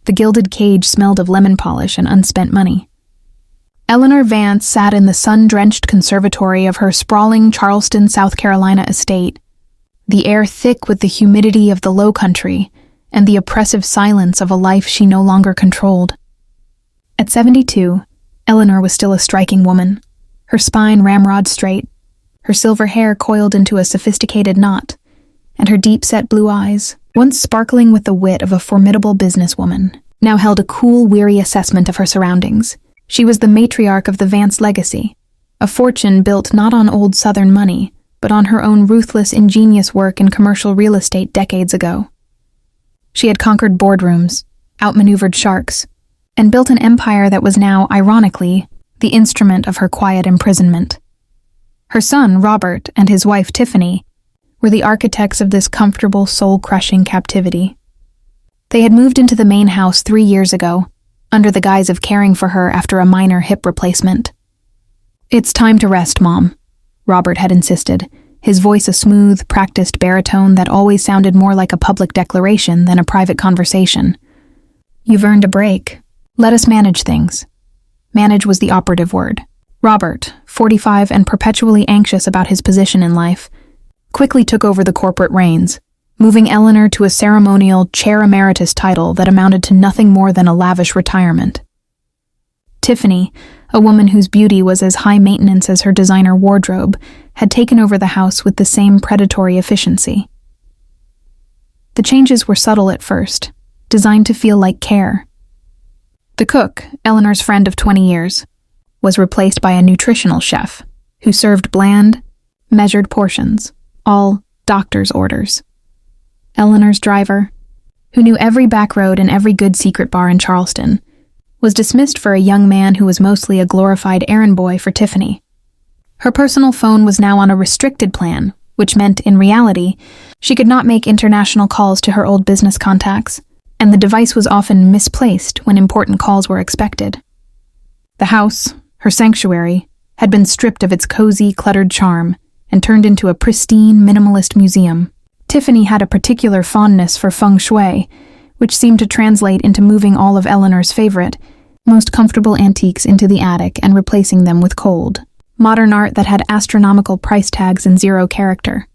The gilded cage smelled of lemon polish and unspent money. Eleanor Vance sat in the sun-drenched conservatory of her sprawling Charleston, South Carolina estate, the air thick with the humidity of the low country and the oppressive silence of a life she no longer controlled. At 72, Eleanor was still a striking woman, her spine ramrod straight, her silver hair coiled into a sophisticated knot, and her deep-set blue eyes, once sparkling with the wit of a formidable businesswoman, now held a cool, weary assessment of her surroundings. She was the matriarch of the Vance legacy, a fortune built not on old Southern money, but on her own ruthless, ingenious work in commercial real estate decades ago. She had conquered boardrooms, outmaneuvered sharks, and built an empire that was now, ironically, the instrument of her quiet imprisonment. Her son, Robert, and his wife, Tiffany, were the architects of this comfortable, soul-crushing captivity. They had moved into the main house 3 years ago, under the guise of caring for her after a minor hip replacement. "It's time to rest, Mom," Robert had insisted, his voice a smooth, practiced baritone that always sounded more like a public declaration than a private conversation. "You've earned a break. Let us manage things." Manage was the operative word. Robert, 45 and perpetually anxious about his position in life, quickly took over the corporate reins, moving Eleanor to a ceremonial chair emeritus title that amounted to nothing more than a lavish retirement. Tiffany, a woman whose beauty was as high maintenance as her designer wardrobe, had taken over the house with the same predatory efficiency. The changes were subtle at first, designed to feel like care. The cook, Eleanor's friend of 20 years, was replaced by a nutritional chef who served bland, measured portions, all doctor's orders. Eleanor's driver, who knew every back road and every good secret bar in Charleston, was dismissed for a young man who was mostly a glorified errand boy for Tiffany. Her personal phone was now on a restricted plan, which meant, in reality, she could not make international calls to her old business contacts, and the device was often misplaced when important calls were expected. The house, her sanctuary, had been stripped of its cozy, cluttered charm and turned into a pristine, minimalist museum. Tiffany had a particular fondness for feng shui, which seemed to translate into moving all of Eleanor's favorite, most comfortable antiques into the attic and replacing them with cold, modern art that had astronomical price tags and zero character.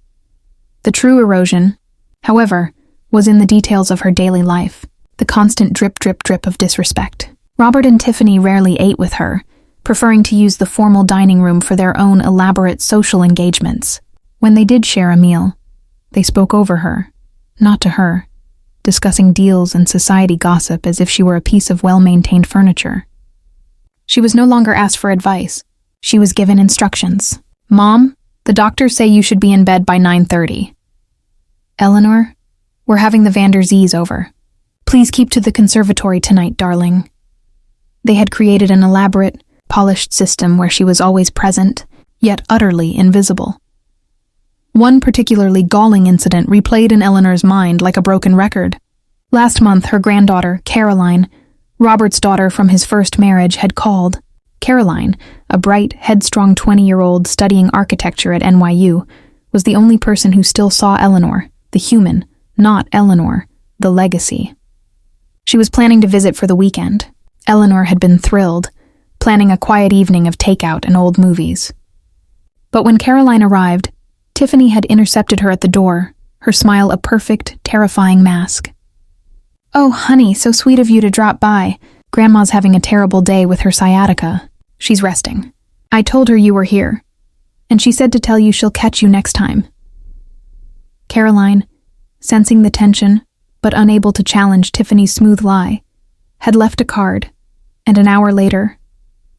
The true erosion, however, was in the details of her daily life, the constant drip, drip, drip of disrespect. Robert and Tiffany rarely ate with her, preferring to use the formal dining room for their own elaborate social engagements. When they did share a meal, they spoke over her, not to her, discussing deals and society gossip as if she were a piece of well-maintained furniture. She was no longer asked for advice. She was given instructions. "Mom, the doctors say you should be in bed by 9:30. Eleanor, we're having the Vander Zees over. Please keep to the conservatory tonight, darling." They had created an elaborate, polished system where she was always present, yet utterly invisible. One particularly galling incident replayed in Eleanor's mind like a broken record. Last month, her granddaughter, Caroline, Robert's daughter from his first marriage, had called. Caroline, a bright, headstrong 20-year-old studying architecture at NYU, was the only person who still saw Eleanor, the human, not Eleanor, the legacy. She was planning to visit for the weekend. Eleanor had been thrilled, planning a quiet evening of takeout and old movies. But when Caroline arrived, Tiffany had intercepted her at the door, her smile a perfect, terrifying mask. "Oh, honey, so sweet of you to drop by. Grandma's having a terrible day with her sciatica. She's resting. I told her you were here, and she said to tell you she'll catch you next time." Caroline, sensing the tension, but unable to challenge Tiffany's smooth lie, had left a card, and an hour later,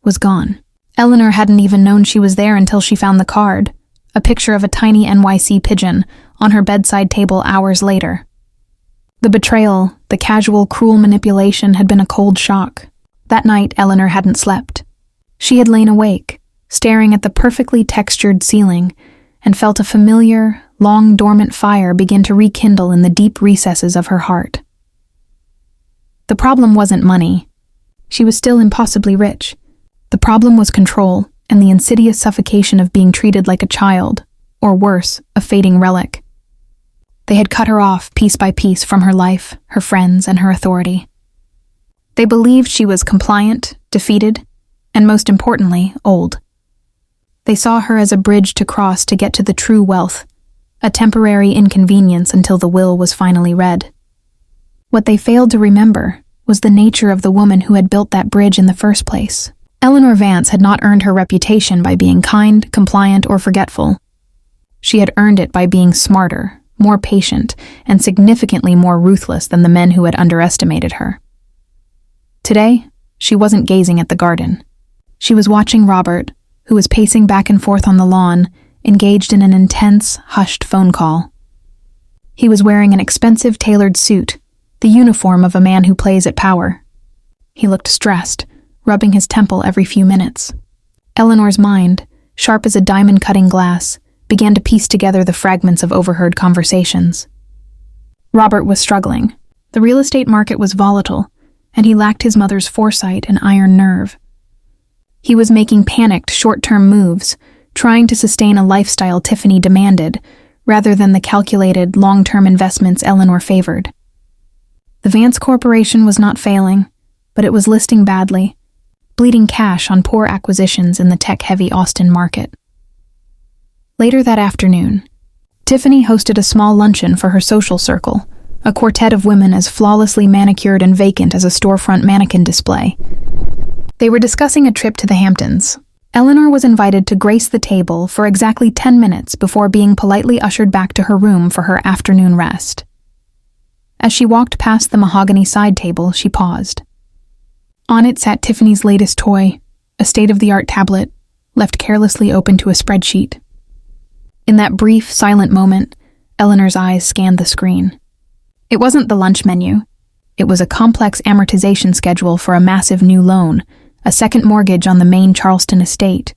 was gone. Eleanor hadn't even known she was there until she found the card, a picture of a tiny NYC pigeon, on her bedside table hours later. The betrayal, the casual, cruel manipulation had been a cold shock. That night, Eleanor hadn't slept. She had lain awake, staring at the perfectly textured ceiling, and felt a familiar, long dormant fire begin to rekindle in the deep recesses of her heart. The problem wasn't money. She was still impossibly rich. The problem was control and the insidious suffocation of being treated like a child, or worse, a fading relic. They had cut her off piece by piece from her life, her friends, and her authority. They believed she was compliant, defeated, and most importantly, old. They saw her as a bridge to cross to get to the true wealth, a temporary inconvenience until the will was finally read. What they failed to remember was the nature of the woman who had built that bridge in the first place. Eleanor Vance had not earned her reputation by being kind, compliant, or forgetful. She had earned it by being smarter, more patient, and significantly more ruthless than the men who had underestimated her. Today, she wasn't gazing at the garden. She was watching Robert, who was pacing back and forth on the lawn, engaged in an intense, hushed phone call. He was wearing an expensive tailored suit, the uniform of a man who plays at power. He looked stressed, rubbing his temple every few minutes. Eleanor's mind, sharp as a diamond-cutting glass, began to piece together the fragments of overheard conversations. Robert was struggling. The real estate market was volatile, and he lacked his mother's foresight and iron nerve. He was making panicked, short-term moves, trying to sustain a lifestyle Tiffany demanded, rather than the calculated, long-term investments Eleanor favored. The Vance Corporation was not failing, but it was listing badly, bleeding cash on poor acquisitions in the tech-heavy Austin market. Later that afternoon, Tiffany hosted a small luncheon for her social circle, a quartet of women as flawlessly manicured and vacant as a storefront mannequin display. They were discussing a trip to the Hamptons. Eleanor was invited to grace the table for exactly 10 minutes before being politely ushered back to her room for her afternoon rest. As she walked past the mahogany side table, she paused. On it sat Tiffany's latest toy, a state-of-the-art tablet, left carelessly open to a spreadsheet. In that brief, silent moment, Eleanor's eyes scanned the screen. It wasn't the lunch menu. It was a complex amortization schedule for a massive new loan, a second mortgage on the main Charleston estate.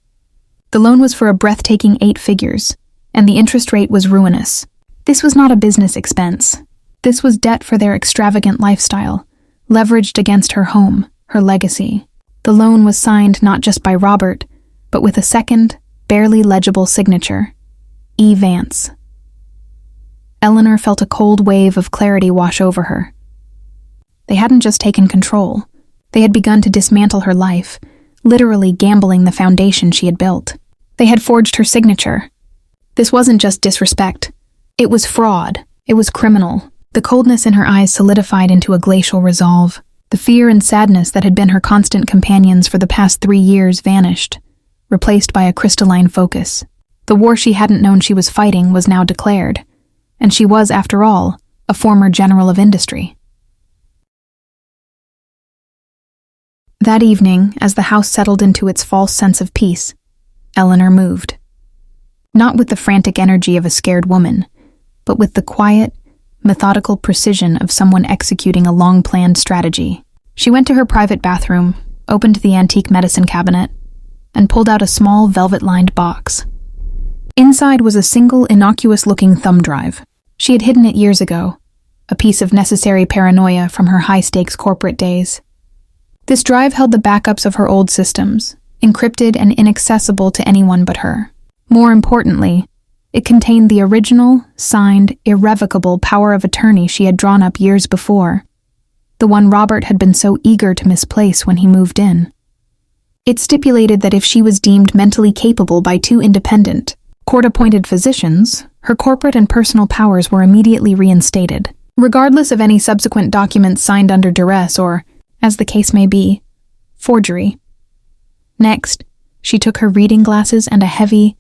The loan was for a breathtaking 8 figures, and the interest rate was ruinous. This was not a business expense. This was debt for their extravagant lifestyle, leveraged against her home, her legacy. The loan was signed not just by Robert, but with a second, barely legible signature, E. Vance. Eleanor felt a cold wave of clarity wash over her. They hadn't just taken control. They had begun to dismantle her life, literally gambling the foundation she had built. They had forged her signature. This wasn't just disrespect. It was fraud. It was criminal. The coldness in her eyes solidified into a glacial resolve. The fear and sadness that had been her constant companions for the past 3 years vanished, replaced by a crystalline focus. The war she hadn't known she was fighting was now declared, and she was, after all, a former general of industry. That evening, as the house settled into its false sense of peace, Eleanor moved. Not with the frantic energy of a scared woman, but with the quiet, methodical precision of someone executing a long-planned strategy. She went to her private bathroom, opened the antique medicine cabinet, and pulled out a small velvet-lined box. Inside was a single innocuous-looking thumb drive. She had hidden it years ago, a piece of necessary paranoia from her high-stakes corporate days. This drive held the backups of her old systems, encrypted and inaccessible to anyone but her. More importantly, it contained the original, signed, irrevocable power of attorney she had drawn up years before, the one Robert had been so eager to misplace when he moved in. It stipulated that if she was deemed mentally capable by 2 independent, court-appointed physicians, her corporate and personal powers were immediately reinstated, regardless of any subsequent documents signed under duress or, as the case may be, forgery. Next, she took her reading glasses and a heavy,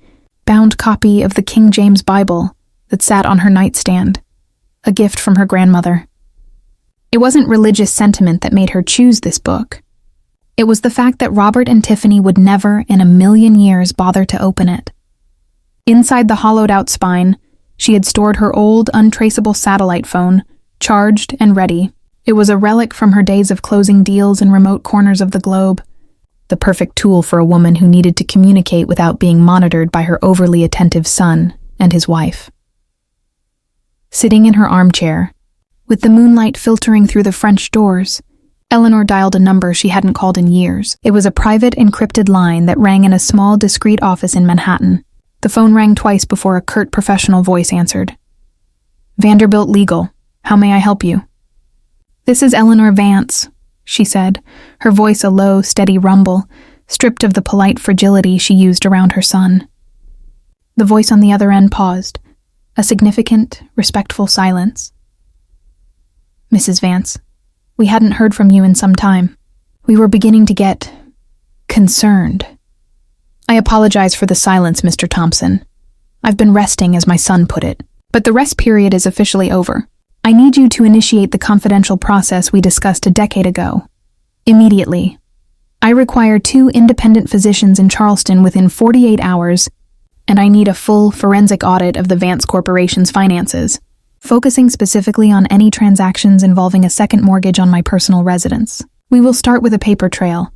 bound copy of the King James Bible that sat on her nightstand, a gift from her grandmother. It wasn't religious sentiment that made her choose this book. It was the fact that Robert and Tiffany would never in a million years bother to open it. Inside the hollowed-out spine, she had stored her old, untraceable satellite phone, charged and ready. It was a relic from her days of closing deals in remote corners of the globe, the perfect tool for a woman who needed to communicate without being monitored by her overly attentive son and his wife. Sitting in her armchair, with the moonlight filtering through the French doors, Eleanor dialed a number she hadn't called in years. It was a private, encrypted line that rang in a small, discreet office in Manhattan. The phone rang twice before a curt, professional voice answered. "Vanderbilt Legal. How may I help you?" "This is Eleanor Vance," she said, her voice a low, steady rumble, stripped of the polite fragility she used around her son. The voice on the other end paused, a significant, respectful silence. Mrs. Vance, we hadn't heard from you in some time. We were beginning to get concerned. I apologize for the silence, Mr. Thompson. I've been resting, as my son put it, but the rest period is officially over. I need you to initiate the confidential process we discussed a decade ago. Immediately. I require 2 independent physicians in Charleston within 48 hours, and I need a full forensic audit of the Vance Corporation's finances, focusing specifically on any transactions involving a second mortgage on my personal residence. We will start with a paper trail,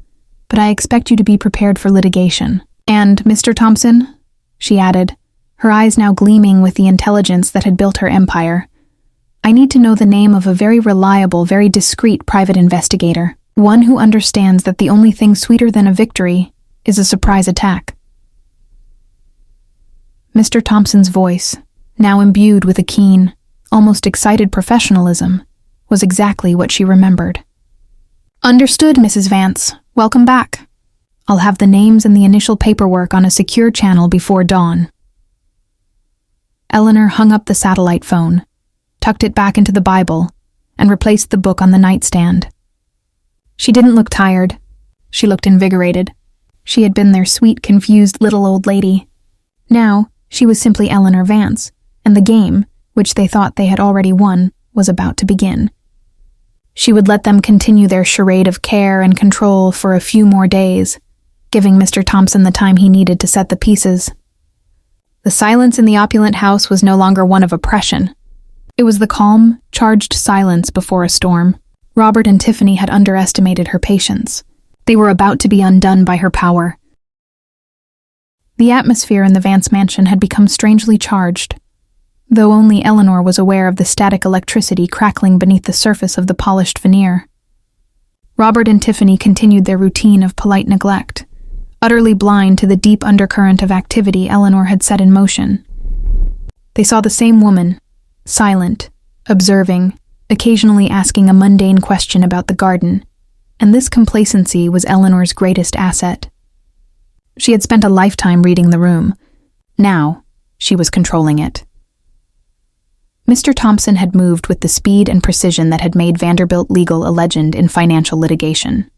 but I expect you to be prepared for litigation. And, Mr. Thompson, she added, her eyes now gleaming with the intelligence that had built her empire, I need to know the name of a very reliable, very discreet private investigator, one who understands that the only thing sweeter than a victory is a surprise attack. Mr. Thompson's voice, now imbued with a keen, almost excited professionalism, was exactly what she remembered. Understood, Mrs. Vance. Welcome back. I'll have the names and the initial paperwork on a secure channel before dawn. Eleanor hung up the satellite phone, tucked it back into the Bible, and replaced the book on the nightstand. She didn't look tired. She looked invigorated. She had been their sweet, confused little old lady. Now, she was simply Eleanor Vance, and the game, which they thought they had already won, was about to begin. She would let them continue their charade of care and control for a few more days, giving Mr. Thompson the time he needed to set the pieces. The silence in the opulent house was no longer one of oppression. It was the calm, charged silence before a storm. Robert and Tiffany had underestimated her patience. They were about to be undone by her power. The atmosphere in the Vance mansion had become strangely charged, though only Eleanor was aware of the static electricity crackling beneath the surface of the polished veneer. Robert and Tiffany continued their routine of polite neglect, utterly blind to the deep undercurrent of activity Eleanor had set in motion. They saw the same woman, silent, observing, occasionally asking a mundane question about the garden, and this complacency was Eleanor's greatest asset. She had spent a lifetime reading the room. Now, she was controlling it. Mr. Thompson had moved with the speed and precision that had made Vanderbilt Legal a legend in financial litigation.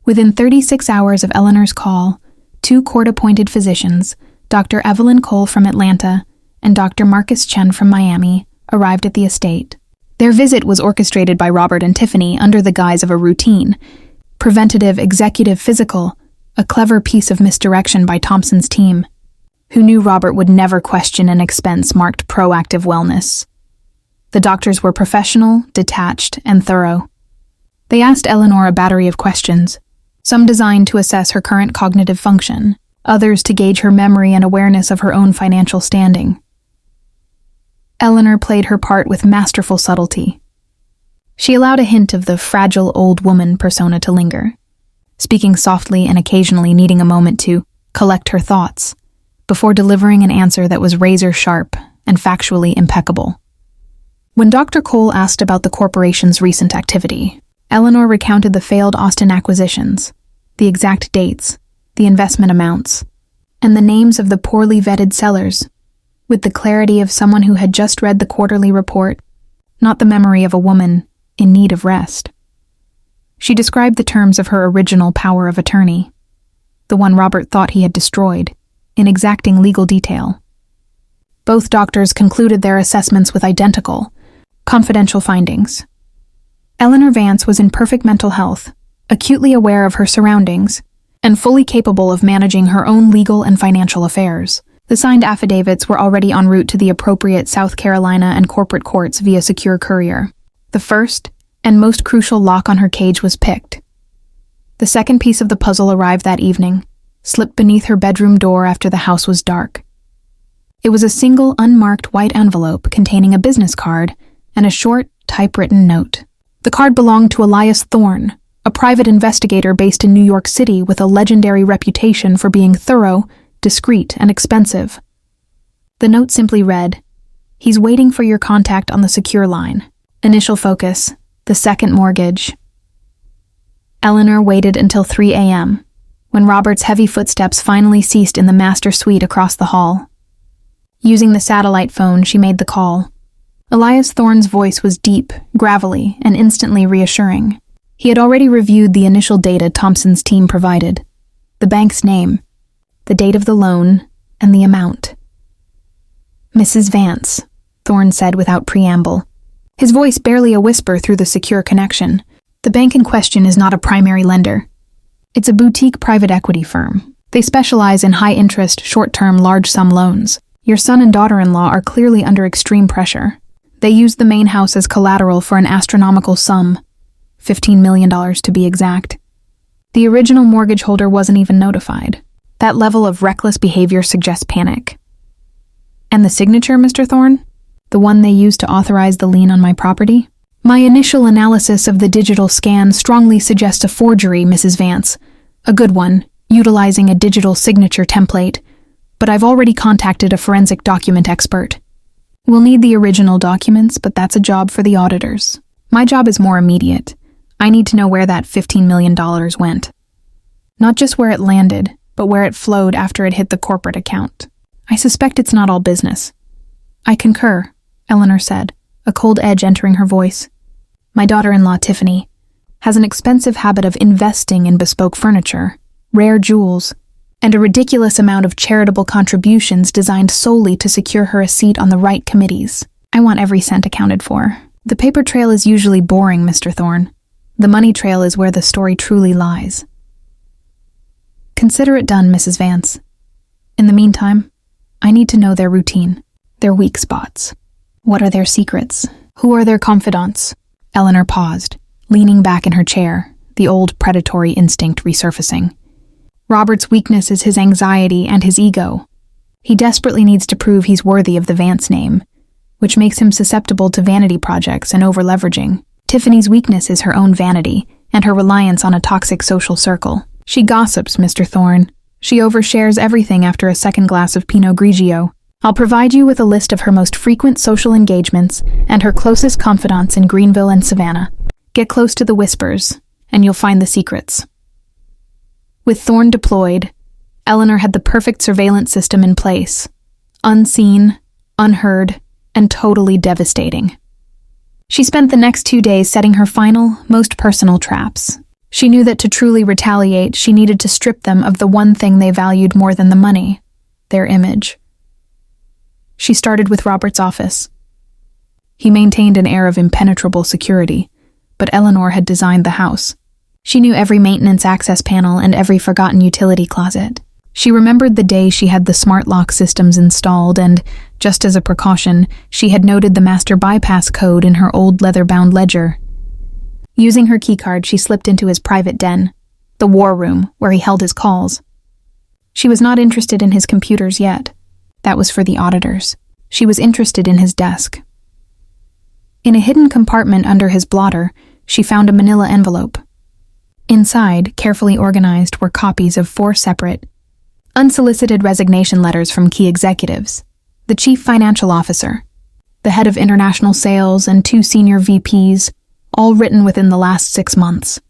Within 36 hours of Eleanor's call, 2 court-appointed physicians, Dr. Evelyn Cole from Atlanta and Dr. Marcus Chen from Miami, arrived at the estate. Their visit was orchestrated by Robert and Tiffany under the guise of a routine, preventative executive physical, a clever piece of misdirection by Thompson's team, who knew Robert would never question an expense marked proactive wellness. The doctors were professional, detached, and thorough. They asked Eleanor a battery of questions, some designed to assess her current cognitive function, others to gauge her memory and awareness of her own financial standing. Eleanor played her part with masterful subtlety. She allowed a hint of the fragile old woman persona to linger, speaking softly and occasionally needing a moment to collect her thoughts, before delivering an answer that was razor-sharp and factually impeccable. When Dr. Cole asked about the corporation's recent activity, Eleanor recounted the failed Austin acquisitions, the exact dates, the investment amounts, and the names of the poorly vetted sellers, with the clarity of someone who had just read the quarterly report, not the memory of a woman in need of rest. She described the terms of her original power of attorney, the one Robert thought he had destroyed, in exacting legal detail. Both doctors concluded their assessments with identical, confidential findings. Eleanor Vance was in perfect mental health, acutely aware of her surroundings, and fully capable of managing her own legal and financial affairs. The signed affidavits were already en route to the appropriate South Carolina and corporate courts via secure courier. The first and most crucial lock on her cage was picked. The second piece of the puzzle arrived that evening, slipped beneath her bedroom door after the house was dark. It was a single unmarked white envelope containing a business card and a short, typewritten note. The card belonged to Elias Thorne, a private investigator based in New York City with a legendary reputation for being thorough, discreet, and expensive. The note simply read, "He's waiting for your contact on the secure line. Initial focus, the second mortgage." Eleanor waited until 3 a.m., when Robert's heavy footsteps finally ceased in the master suite across the hall. Using the satellite phone, she made the call. Elias Thorne's voice was deep, gravelly, and instantly reassuring. He had already reviewed the initial data Thompson's team provided: the bank's name, the date of the loan, and the amount. "Mrs. Vance," Thorne said without preamble, his voice barely a whisper through the secure connection. "The bank in question is not a primary lender. It's a boutique private equity firm. They specialize in high-interest, short-term, large-sum loans. Your son and daughter-in-law are clearly under extreme pressure. They used the main house as collateral for an astronomical sum, $15 million to be exact. The original mortgage holder wasn't even notified. That level of reckless behavior suggests panic." "And the signature, Mr. Thorne? The one they used to authorize the lien on my property?" "My initial analysis of the digital scan strongly suggests a forgery, Mrs. Vance. A good one, utilizing a digital signature template. But I've already contacted a forensic document expert. We'll need the original documents, but that's a job for the auditors. My job is more immediate. I need to know where that $15 million went. Not just where it landed, but where it flowed after it hit the corporate account. I suspect it's not all business." "I concur," Eleanor said, a cold edge entering her voice. "My daughter-in-law, Tiffany, has an expensive habit of investing in bespoke furniture, rare jewels, and a ridiculous amount of charitable contributions designed solely to secure her a seat on the right committees. I want every cent accounted for. The paper trail is usually boring, Mr. Thorne. The money trail is where the story truly lies." "Consider it done, Mrs. Vance. In the meantime, I need to know their routine, their weak spots. What are their secrets? Who are their confidants?" Eleanor paused, leaning back in her chair, the old predatory instinct resurfacing. Robert's weakness is his anxiety and his ego. He desperately needs to prove he's worthy of the Vance name, which makes him susceptible to vanity projects and over-leveraging. Tiffany's weakness is her own vanity and her reliance on a toxic social circle. She gossips, Mr. Thorne. She overshares everything after a second glass of Pinot Grigio. I'll provide you with a list of her most frequent social engagements and her closest confidants in Greenville and Savannah. Get close to the whispers, and you'll find the secrets. With Thorne deployed, Eleanor had the perfect surveillance system in place. Unseen, unheard, and totally devastating. She spent the next 2 days setting her final, most personal traps. She knew that to truly retaliate, she needed to strip them of the one thing they valued more than the money: their image. She started with Robert's office. He maintained an air of impenetrable security, but Eleanor had designed the house. She knew every maintenance access panel and every forgotten utility closet. She remembered the day she had the smart lock systems installed and, just as a precaution, she had noted the master bypass code in her old leather-bound ledger. Using her keycard, she slipped into his private den, the war room where he held his calls. She was not interested in his computers yet. That was for the auditors. She was interested in his desk. In a hidden compartment under his blotter, she found a manila envelope. Inside, carefully organized, were copies of 4 separate, unsolicited resignation letters from key executives: the chief financial officer, the head of international sales, and 2 senior VPs, all written within the last 6 months.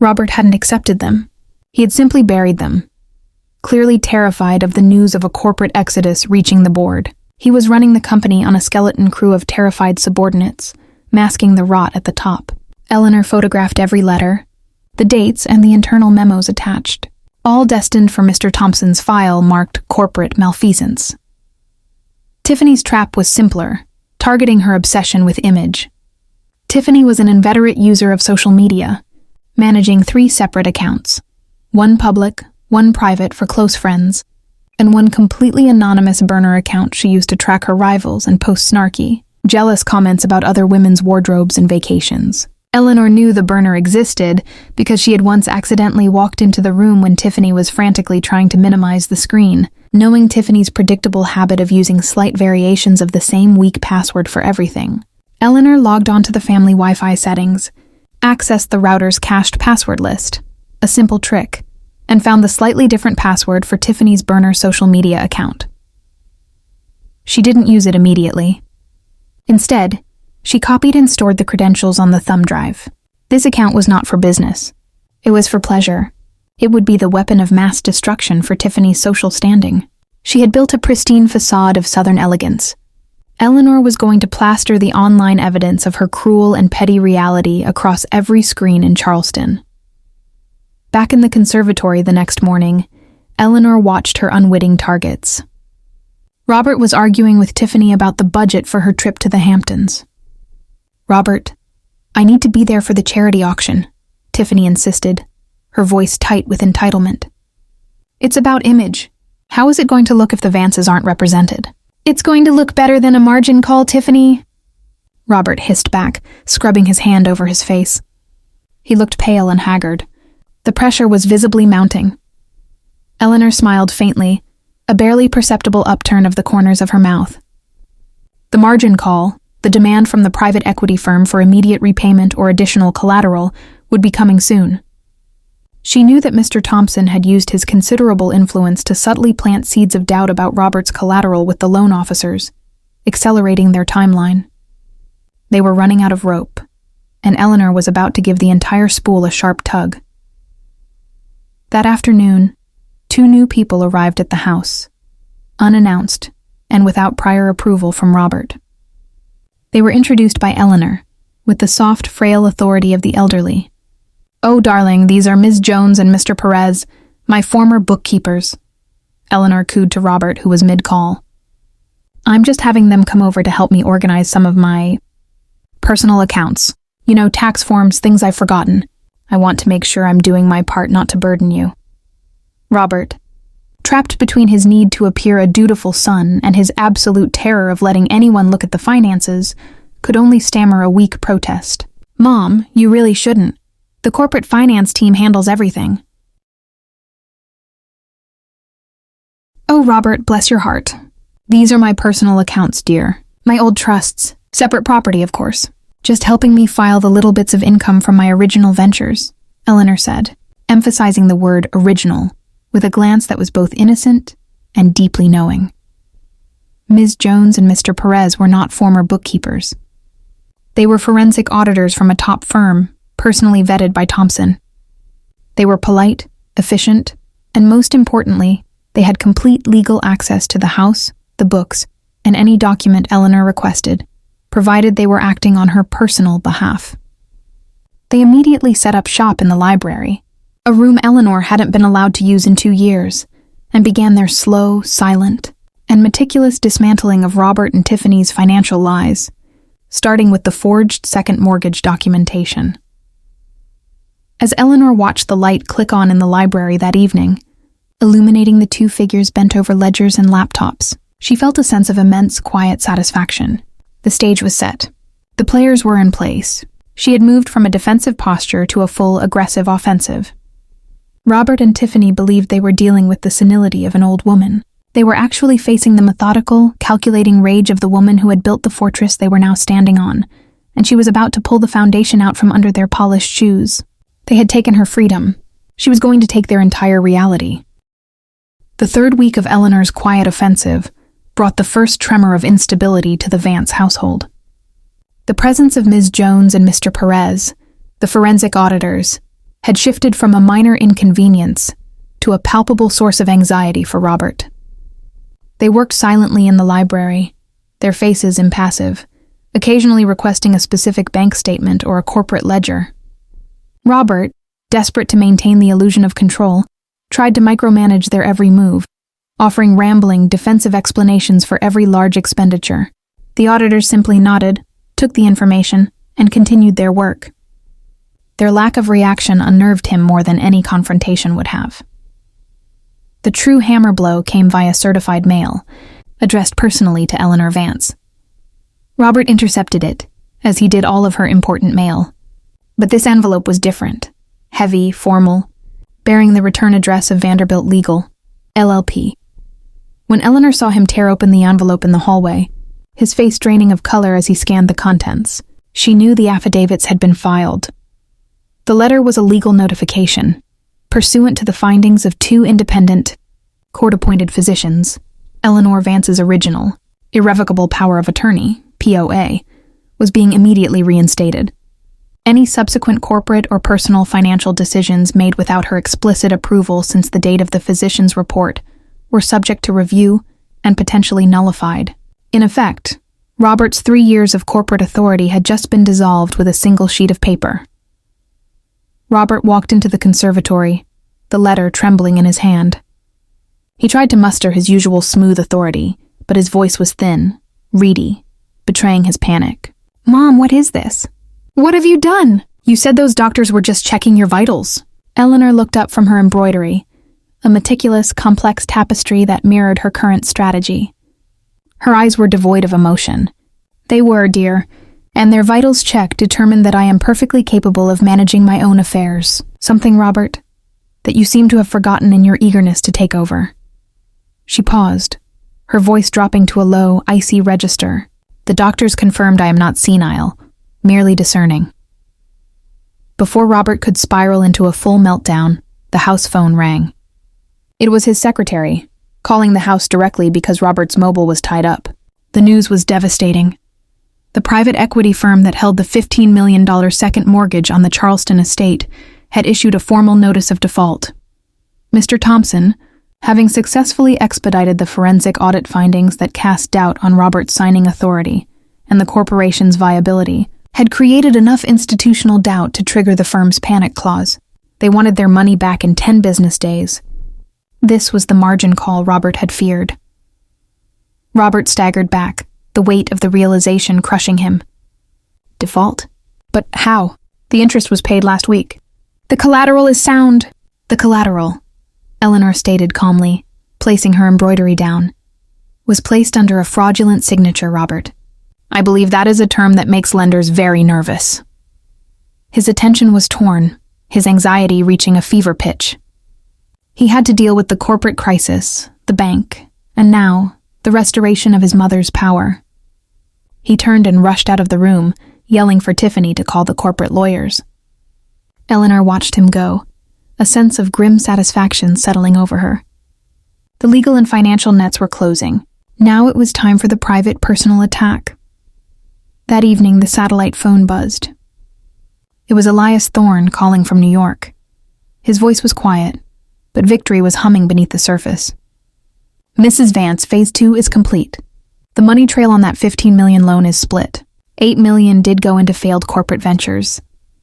Robert hadn't accepted them. He had simply buried them, clearly terrified of the news of a corporate exodus reaching the board. He was running the company on a skeleton crew of terrified subordinates, masking the rot at the top. Eleanor photographed every letter, the dates, and the internal memos attached, all destined for Mr. Thompson's file marked corporate malfeasance. Tiffany's trap was simpler, targeting her obsession with image. Tiffany was an inveterate user of social media, managing 3 separate accounts: one public, one private for close friends, and one completely anonymous burner account she used to track her rivals and post snarky, jealous comments about other women's wardrobes and vacations. Eleanor knew the burner existed because she had once accidentally walked into the room when Tiffany was frantically trying to minimize the screen. Knowing Tiffany's predictable habit of using slight variations of the same weak password for everything, Eleanor logged onto the family Wi-Fi settings, accessed the router's cached password list, a simple trick, and found the slightly different password for Tiffany's burner social media account. She didn't use it immediately. Instead, she copied and stored the credentials on the thumb drive. This account was not for business. It was for pleasure. It would be the weapon of mass destruction for Tiffany's social standing. She had built a pristine facade of Southern elegance. Eleanor was going to plaster the online evidence of her cruel and petty reality across every screen in Charleston. Back in the conservatory the next morning, Eleanor watched her unwitting targets. Robert was arguing with Tiffany about the budget for her trip to the Hamptons. "Robert, I need to be there for the charity auction," Tiffany insisted, her voice tight with entitlement. "It's about image. How is it going to look if the Vances aren't represented?" "It's going to look better than a margin call, Tiffany," Robert hissed back, scrubbing his hand over his face. He looked pale and haggard. The pressure was visibly mounting. Eleanor smiled faintly, a barely perceptible upturn of the corners of her mouth. The margin call, the demand from the private equity firm for immediate repayment or additional collateral, would be coming soon. She knew that Mr. Thompson had used his considerable influence to subtly plant seeds of doubt about Robert's collateral with the loan officers, accelerating their timeline. They were running out of rope, and Eleanor was about to give the entire spool a sharp tug. That afternoon, 2 new people arrived at the house, unannounced and without prior approval from Robert. They were introduced by Eleanor, with the soft, frail authority of the elderly. "Oh, darling, these are Ms. Jones and Mr. Perez, my former bookkeepers," Eleanor cooed to Robert, who was mid-call. "I'm just having them come over to help me organize some of my personal accounts. You know, tax forms, things I've forgotten. I want to make sure I'm doing my part not to burden you." Robert, trapped between his need to appear a dutiful son and his absolute terror of letting anyone look at the finances, could only stammer a weak protest. "Mom, you really shouldn't. The corporate finance team handles everything." "Oh, Robert, bless your heart. These are my personal accounts, dear. My old trusts. Separate property, of course. Just helping me file the little bits of income from my original ventures," Eleanor said, emphasizing the word original, with a glance that was both innocent and deeply knowing. Ms. Jones and Mr. Perez were not former bookkeepers. They were forensic auditors from a top firm, personally vetted by Thompson. They were polite, efficient, and most importantly, they had complete legal access to the house, the books, and any document Eleanor requested, provided they were acting on her personal behalf. They immediately set up shop in the library, a room Eleanor hadn't been allowed to use in 2 years, and began their slow, silent, and meticulous dismantling of Robert and Tiffany's financial lies, starting with the forged second mortgage documentation. As Eleanor watched the light click on in the library that evening, illuminating the 2 figures bent over ledgers and laptops, she felt a sense of immense, quiet satisfaction. The stage was set. The players were in place. She had moved from a defensive posture to a full, aggressive offensive. Robert and Tiffany believed they were dealing with the senility of an old woman. They were actually facing the methodical, calculating rage of the woman who had built the fortress they were now standing on, and she was about to pull the foundation out from under their polished shoes. They had taken her freedom. She was going to take their entire reality. The 3rd week of Eleanor's quiet offensive brought the first tremor of instability to the Vance household. The presence of Ms. Jones and Mr. Perez, the forensic auditors, had shifted from a minor inconvenience to a palpable source of anxiety for Robert. They worked silently in the library, their faces impassive, occasionally requesting a specific bank statement or a corporate ledger. Robert, desperate to maintain the illusion of control, tried to micromanage their every move, offering rambling, defensive explanations for every large expenditure. The auditors simply nodded, took the information, and continued their work. Their lack of reaction unnerved him more than any confrontation would have. The true hammer blow came via certified mail, addressed personally to Eleanor Vance. Robert intercepted it, as he did all of her important mail. But this envelope was different, heavy, formal, bearing the return address of Vanderbilt Legal, LLP. When Eleanor saw him tear open the envelope in the hallway, his face draining of color as he scanned the contents, she knew the affidavits had been filed. The letter was a legal notification, pursuant to the findings of 2 independent, court-appointed physicians. Eleanor Vance's original, irrevocable power of attorney, POA, was being immediately reinstated. Any subsequent corporate or personal financial decisions made without her explicit approval since the date of the physician's report were subject to review and potentially nullified. In effect, Robert's 3 years of corporate authority had just been dissolved with a single sheet of paper. Robert walked into the conservatory, the letter trembling in his hand. He tried to muster his usual smooth authority, but his voice was thin, reedy, betraying his panic. "Mom, what is this? What have you done? You said those doctors were just checking your vitals." Eleanor looked up from her embroidery, a meticulous, complex tapestry that mirrored her current strategy. Her eyes were devoid of emotion. "They were, dear, and their vitals check determined that I am perfectly capable of managing my own affairs. Something, Robert, that you seem to have forgotten in your eagerness to take over." She paused, her voice dropping to a low, icy register. "The doctors confirmed I am not senile, merely discerning." Before Robert could spiral into a full meltdown, the house phone rang. It was his secretary, calling the house directly because Robert's mobile was tied up. The news was devastating. The private equity firm that held the $15 million second mortgage on the Charleston estate had issued a formal notice of default. Mr. Thompson, having successfully expedited the forensic audit findings that cast doubt on Robert's signing authority and the corporation's viability, had created enough institutional doubt to trigger the firm's panic clause. They wanted their money back in 10 business days. This was the margin call Robert had feared. Robert staggered back, the weight of the realization crushing him. Default? But how? The interest was paid last week. "The collateral is sound." "The collateral," Eleanor stated calmly, placing her embroidery down, "was placed under a fraudulent signature, Robert. I believe that is a term that makes lenders very nervous." His attention was torn, his anxiety reaching a fever pitch. He had to deal with the corporate crisis, the bank, and now, the restoration of his mother's power. He turned and rushed out of the room, yelling for Tiffany to call the corporate lawyers. Eleanor watched him go, a sense of grim satisfaction settling over her. The legal and financial nets were closing. Now it was time for the private personal attack. That evening, the satellite phone buzzed. It was Elias Thorne calling from New York. His voice was quiet, but victory was humming beneath the surface. "Mrs. Vance, Phase 2 is complete. The money trail on that $15 million loan is split. $8 million did go into failed corporate ventures,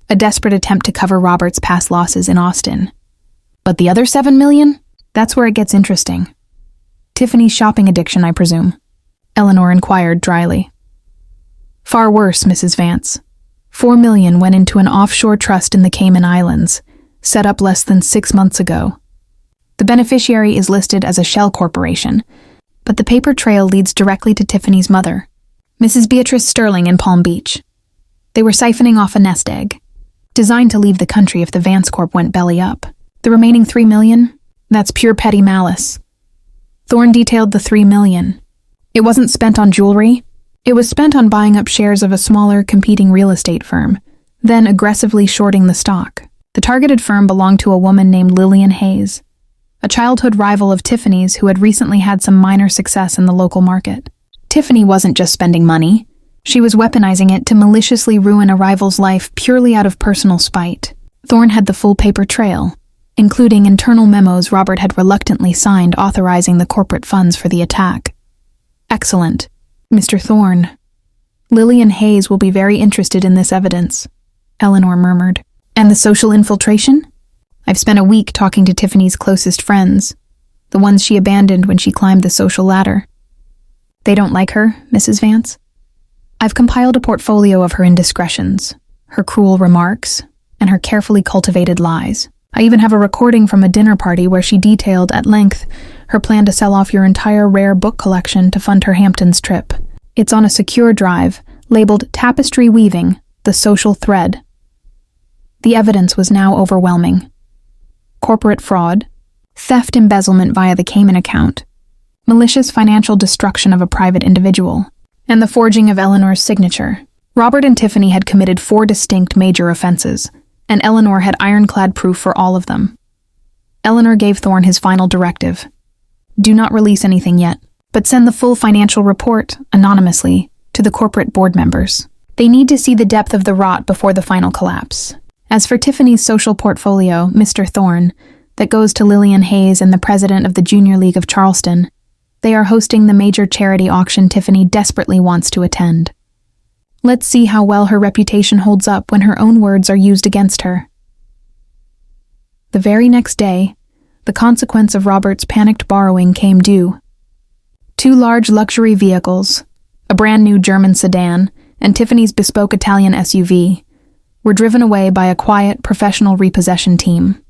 a desperate attempt to cover Robert's past losses in Austin. But the other $7 million? That's where it gets interesting. Tiffany's shopping addiction, I presume?" Eleanor inquired dryly. "Far worse, Mrs. Vance. $4 million went into an offshore trust in the Cayman Islands, set up less than 6 months ago. The beneficiary is listed as a shell corporation, but the paper trail leads directly to Tiffany's mother, Mrs. Beatrice Sterling in Palm Beach. They were siphoning off a nest egg, designed to leave the country if the Vance Corp went belly up. The remaining $3 million? That's pure petty malice. Thorne detailed the $3 million. It wasn't spent on jewelry. It was spent on buying up shares of a smaller, competing real estate firm, then aggressively shorting the stock. The targeted firm belonged to a woman named Lillian Hayes, a childhood rival of Tiffany's who had recently had some minor success in the local market. Tiffany wasn't just spending money. She was weaponizing it to maliciously ruin a rival's life purely out of personal spite. Thorne had the full paper trail, including internal memos Robert had reluctantly signed authorizing the corporate funds for the attack. "Excellent, Mr. Thorne. Lillian Hayes will be very interested in this evidence," Eleanor murmured. "And the social infiltration? I've spent a week talking to Tiffany's closest friends, the ones she abandoned when she climbed the social ladder. They don't like her, Mrs. Vance? I've compiled a portfolio of her indiscretions, her cruel remarks, and her carefully cultivated lies. I even have a recording from a dinner party where she detailed at length her plan to sell off your entire rare book collection to fund her Hamptons trip. It's on a secure drive, labeled Tapestry Weaving, the Social Thread." The evidence was now overwhelming. Corporate fraud, theft embezzlement via the Cayman account, malicious financial destruction of a private individual, and the forging of Eleanor's signature. Robert and Tiffany had committed 4 distinct major offenses, and Eleanor had ironclad proof for all of them. Eleanor gave Thorne his final directive. "Do not release anything yet, but send the full financial report, anonymously, to the corporate board members. They need to see the depth of the rot before the final collapse. As for Tiffany's social portfolio, Mr. Thorne, that goes to Lillian Hayes and the president of the Junior League of Charleston, they are hosting the major charity auction Tiffany desperately wants to attend. Let's see how well her reputation holds up when her own words are used against her. The very next day, the consequence of Robert's panicked borrowing came due. 2 large luxury vehicles, a brand new German sedan, and Tiffany's bespoke Italian SUV, were driven away by a quiet, professional repossession team.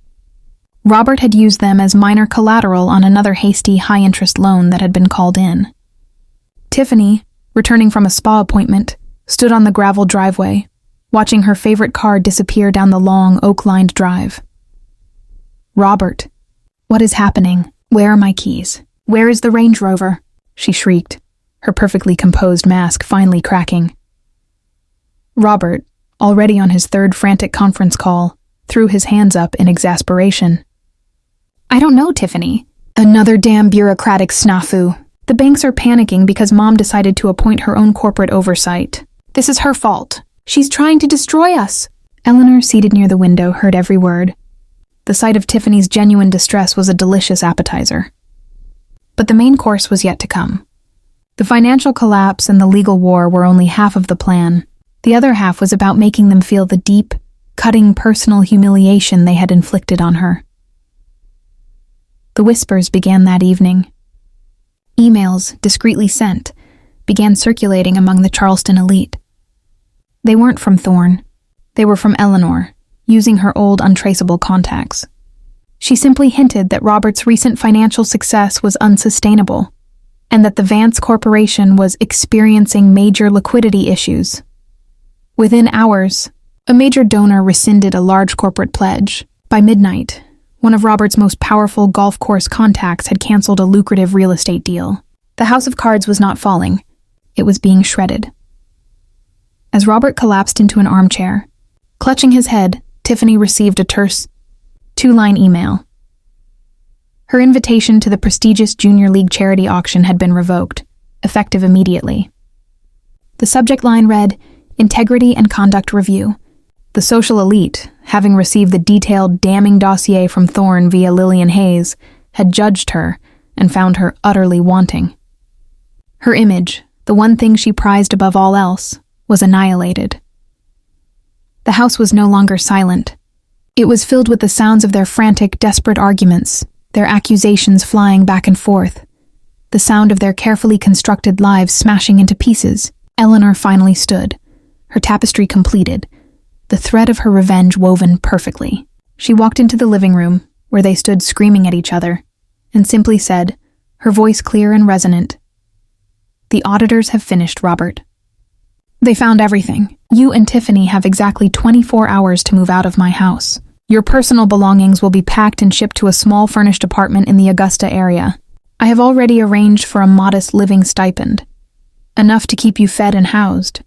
Robert had used them as minor collateral on another hasty, high-interest loan that had been called in. Tiffany, returning from a spa appointment, stood on the gravel driveway, watching her favorite car disappear down the long, oak-lined drive. "Robert, what is happening? Where are my keys? Where is the Range Rover?" she shrieked, her perfectly composed mask finally cracking. Robert, already on his 3rd frantic conference call, threw his hands up in exasperation. "I don't know, Tiffany. Another damn bureaucratic snafu. The banks are panicking because Mom decided to appoint her own corporate oversight. This is her fault. She's trying to destroy us." Eleanor, seated near the window, heard every word. The sight of Tiffany's genuine distress was a delicious appetizer. But the main course was yet to come. The financial collapse and the legal war were only half of the plan. The other half was about making them feel the deep, cutting personal humiliation they had inflicted on her. The whispers began that evening. Emails, discreetly sent, began circulating among the Charleston elite. They weren't from Thorne. They were from Eleanor, using her old untraceable contacts. She simply hinted that Robert's recent financial success was unsustainable, and that the Vance Corporation was experiencing major liquidity issues. Within hours, a major donor rescinded a large corporate pledge. By midnight, one of Robert's most powerful golf course contacts had canceled a lucrative real estate deal. The house of cards was not falling. It was being shredded. As Robert collapsed into an armchair, clutching his head, Tiffany received a terse, 2-line email. Her invitation to the prestigious Junior League charity auction had been revoked, effective immediately. The subject line read, "Integrity and Conduct Review." The social elite, having received the detailed, damning dossier from Thorne via Lillian Hayes, had judged her and found her utterly wanting. Her image, the one thing she prized above all else, was annihilated. The house was no longer silent. It was filled with the sounds of their frantic, desperate arguments, their accusations flying back and forth, the sound of their carefully constructed lives smashing into pieces. Eleanor finally stood, her tapestry completed, the thread of her revenge woven perfectly. She walked into the living room, where they stood screaming at each other, and simply said, her voice clear and resonant, "The auditors have finished, Robert. They found everything. You and Tiffany have exactly 24 hours to move out of my house. Your personal belongings will be packed and shipped to a small furnished apartment in the Augusta area. I have already arranged for a modest living stipend, enough to keep you fed and housed,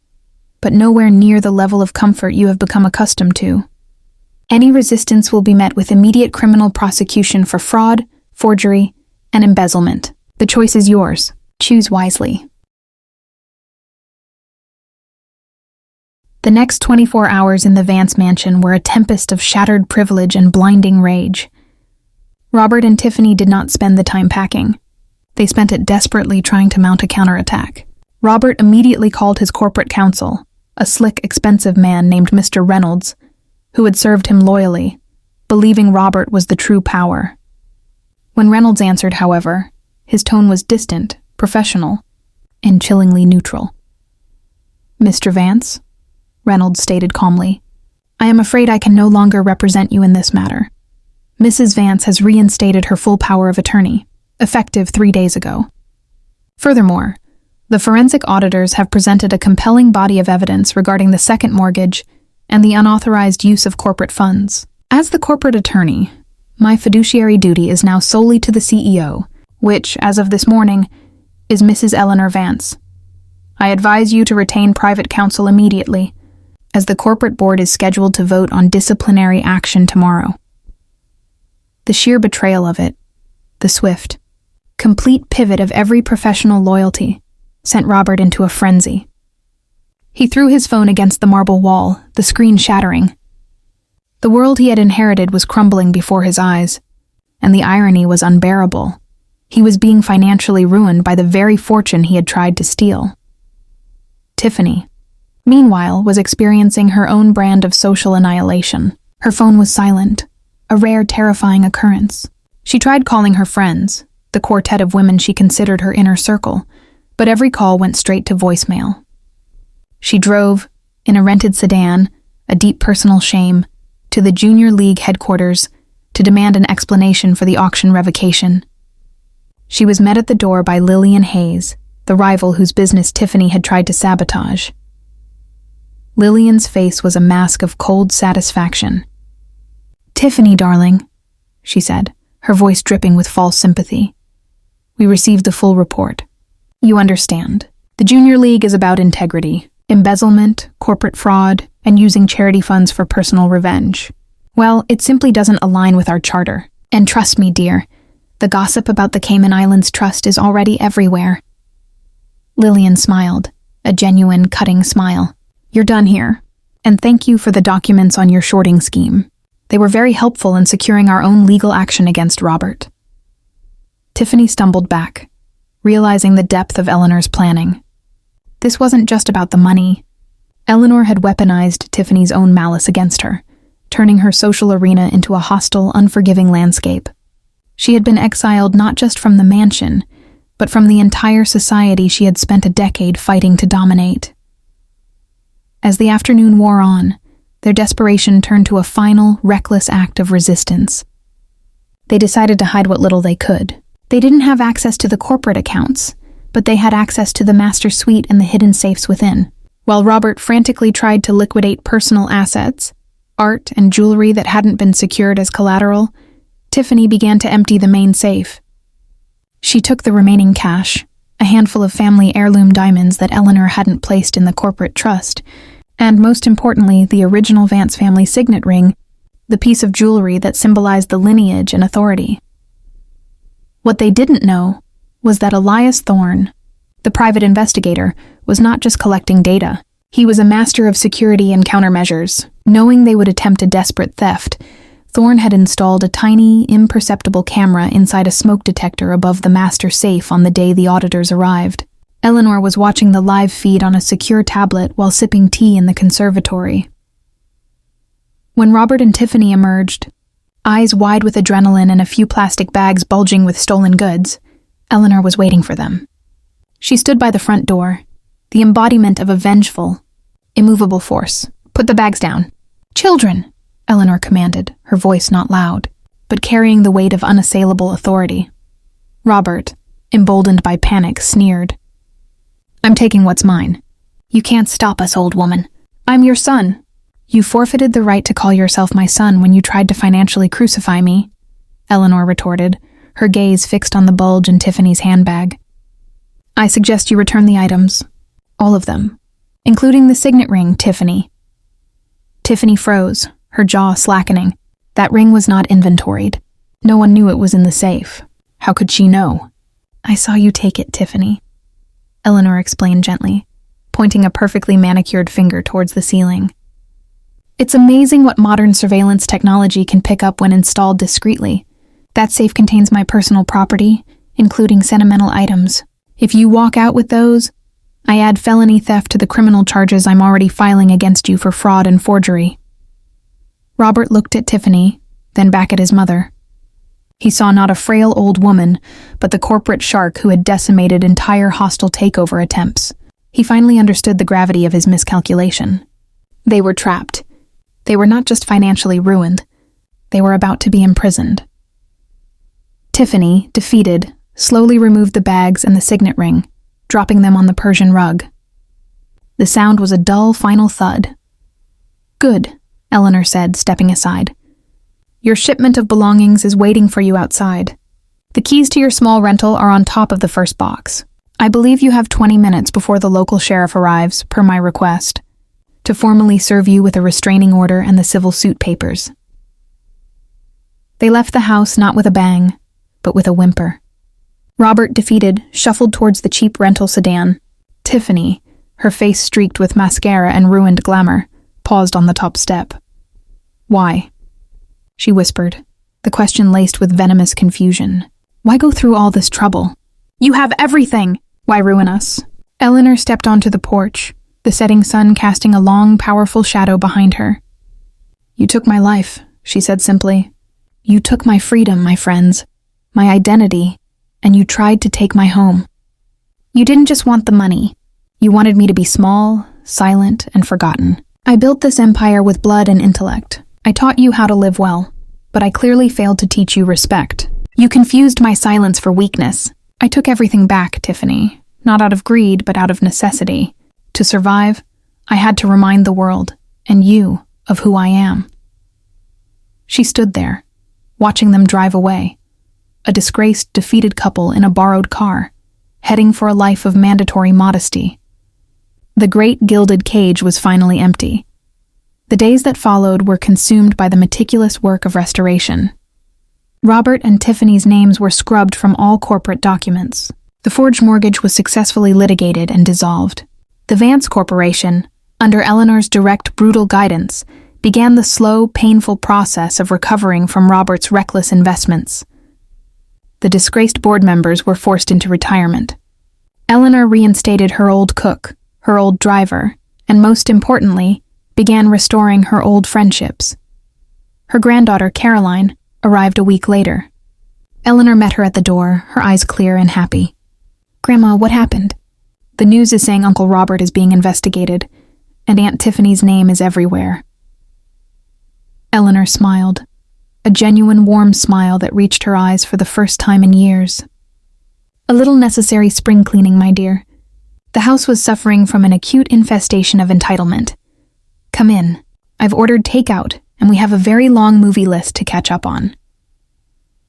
but nowhere near the level of comfort you have become accustomed to. Any resistance will be met with immediate criminal prosecution for fraud, forgery, and embezzlement. The choice is yours. Choose wisely." The next 24 hours in the Vance mansion were a tempest of shattered privilege and blinding rage. Robert and Tiffany did not spend the time packing. They spent it desperately trying to mount a counterattack. Robert immediately called his corporate counsel, a slick, expensive man named Mr. Reynolds, who had served him loyally, believing Robert was the true power. When Reynolds answered, however, his tone was distant, professional, and chillingly neutral. "Mr. Vance," Reynolds stated calmly, "I am afraid I can no longer represent you in this matter. Mrs. Vance has reinstated her full power of attorney, effective 3 days ago. Furthermore, the forensic auditors have presented a compelling body of evidence regarding the second mortgage and the unauthorized use of corporate funds. As the corporate attorney, my fiduciary duty is now solely to the CEO, which, as of this morning, is Mrs. Eleanor Vance. I advise you to retain private counsel immediately, as the corporate board is scheduled to vote on disciplinary action tomorrow." The sheer betrayal of it, the swift, complete pivot of every professional loyalty, sent Robert into a frenzy. He threw his phone against the marble wall, the screen shattering. The world he had inherited was crumbling before his eyes, and the irony was unbearable. He was being financially ruined by the very fortune he had tried to steal. Tiffany, meanwhile, was experiencing her own brand of social annihilation. Her phone was silent, a rare, terrifying occurrence. She tried calling her friends, the quartet of women she considered her inner circle, but every call went straight to voicemail. She drove, in a rented sedan, a deep personal shame, to the Junior League headquarters to demand an explanation for the auction revocation. She was met at the door by Lillian Hayes, the rival whose business Tiffany had tried to sabotage. Lillian's face was a mask of cold satisfaction. "Tiffany, darling," she said, her voice dripping with false sympathy. "We received the full report. You understand. The Junior League is about integrity, embezzlement, corporate fraud, and using charity funds for personal revenge. Well, it simply doesn't align with our charter. And trust me, dear, the gossip about the Cayman Islands Trust is already everywhere." Lillian smiled, a genuine, cutting smile. "You're done here, and thank you for the documents on your shorting scheme. They were very helpful in securing our own legal action against Robert." Tiffany stumbled back, realizing the depth of Eleanor's planning. This wasn't just about the money. Eleanor had weaponized Tiffany's own malice against her, turning her social arena into a hostile, unforgiving landscape. She had been exiled not just from the mansion, but from the entire society she had spent a decade fighting to dominate. As the afternoon wore on, their desperation turned to a final, reckless act of resistance. They decided to hide what little they could. They didn't have access to the corporate accounts, but they had access to the master suite and the hidden safes within. While Robert frantically tried to liquidate personal assets, art and jewelry that hadn't been secured as collateral, Tiffany began to empty the main safe. She took the remaining cash, a handful of family heirloom diamonds that Eleanor hadn't placed in the corporate trust, and most importantly, the original Vance family signet ring, the piece of jewelry that symbolized the lineage and authority. What they didn't know was that Elias Thorne, the private investigator, was not just collecting data. He was a master of security and countermeasures. Knowing they would attempt a desperate theft, Thorne had installed a tiny, imperceptible camera inside a smoke detector above the master safe on the day the auditors arrived. Eleanor was watching the live feed on a secure tablet while sipping tea in the conservatory. When Robert and Tiffany emerged, eyes wide with adrenaline and a few plastic bags bulging with stolen goods, Eleanor was waiting for them. She stood by the front door, the embodiment of a vengeful, immovable force. "Put the bags down." "Children," Eleanor commanded, her voice not loud, but carrying the weight of unassailable authority. Robert, emboldened by panic, sneered. "I'm taking what's mine. You can't stop us, old woman. I'm your son. You forfeited the right to call yourself my son when you tried to financially crucify me," Eleanor retorted, her gaze fixed on the bulge in Tiffany's handbag. "I suggest you return the items. All of them. Including the signet ring, Tiffany." Tiffany froze, her jaw slackening. That ring was not inventoried. No one knew it was in the safe. How could she know? "I saw you take it, Tiffany," Eleanor explained gently, pointing a perfectly manicured finger towards the ceiling. "It's amazing what modern surveillance technology can pick up when installed discreetly. That safe contains my personal property, including sentimental items. If you walk out with those, I add felony theft to the criminal charges I'm already filing against you for fraud and forgery." Robert looked at Tiffany, then back at his mother. He saw not a frail old woman, but the corporate shark who had decimated entire hostile takeover attempts. He finally understood the gravity of his miscalculation. They were trapped. They were not just financially ruined. They were about to be imprisoned. Tiffany, defeated, slowly removed the bags and the signet ring, dropping them on the Persian rug. The sound was a dull, final thud. "Good," Eleanor said, stepping aside. "Your shipment of belongings is waiting for you outside. The keys to your small rental are on top of the first box. I believe you have 20 minutes before the local sheriff arrives, per my request, to formally serve you with a restraining order and the civil suit papers." They left the house not with a bang, but with a whimper. Robert, defeated, shuffled towards the cheap rental sedan. Tiffany, her face streaked with mascara and ruined glamour, paused on the top step. "Why?" she whispered, the question laced with venomous confusion. "Why go through all this trouble? You have everything! Why ruin us?" Eleanor stepped onto the porch, the setting sun casting a long, powerful shadow behind her. "You took my life," she said simply. "You took my freedom, my friends, my identity, and you tried to take my home. You didn't just want the money. You wanted me to be small, silent, and forgotten. I built this empire with blood and intellect. I taught you how to live well, but I clearly failed to teach you respect. You confused my silence for weakness. I took everything back, Tiffany, not out of greed, but out of necessity. To survive, I had to remind the world, and you, of who I am." She stood there, watching them drive away, a disgraced, defeated couple in a borrowed car, heading for a life of mandatory modesty. The great gilded cage was finally empty. The days that followed were consumed by the meticulous work of restoration. Robert and Tiffany's names were scrubbed from all corporate documents. The forged mortgage was successfully litigated and dissolved. The Vance Corporation, under Eleanor's direct, brutal guidance, began the slow, painful process of recovering from Robert's reckless investments. The disgraced board members were forced into retirement. Eleanor reinstated her old cook, her old driver, and most importantly, began restoring her old friendships. Her granddaughter, Caroline, arrived a week later. Eleanor met her at the door, her eyes clear and happy. "Grandma, what happened?" "The news is saying Uncle Robert is being investigated, and Aunt Tiffany's name is everywhere." Eleanor smiled, a genuine warm smile that reached her eyes for the first time in years. "A little necessary spring cleaning, my dear. The house was suffering from an acute infestation of entitlement. Come in. I've ordered takeout, and we have a very long movie list to catch up on."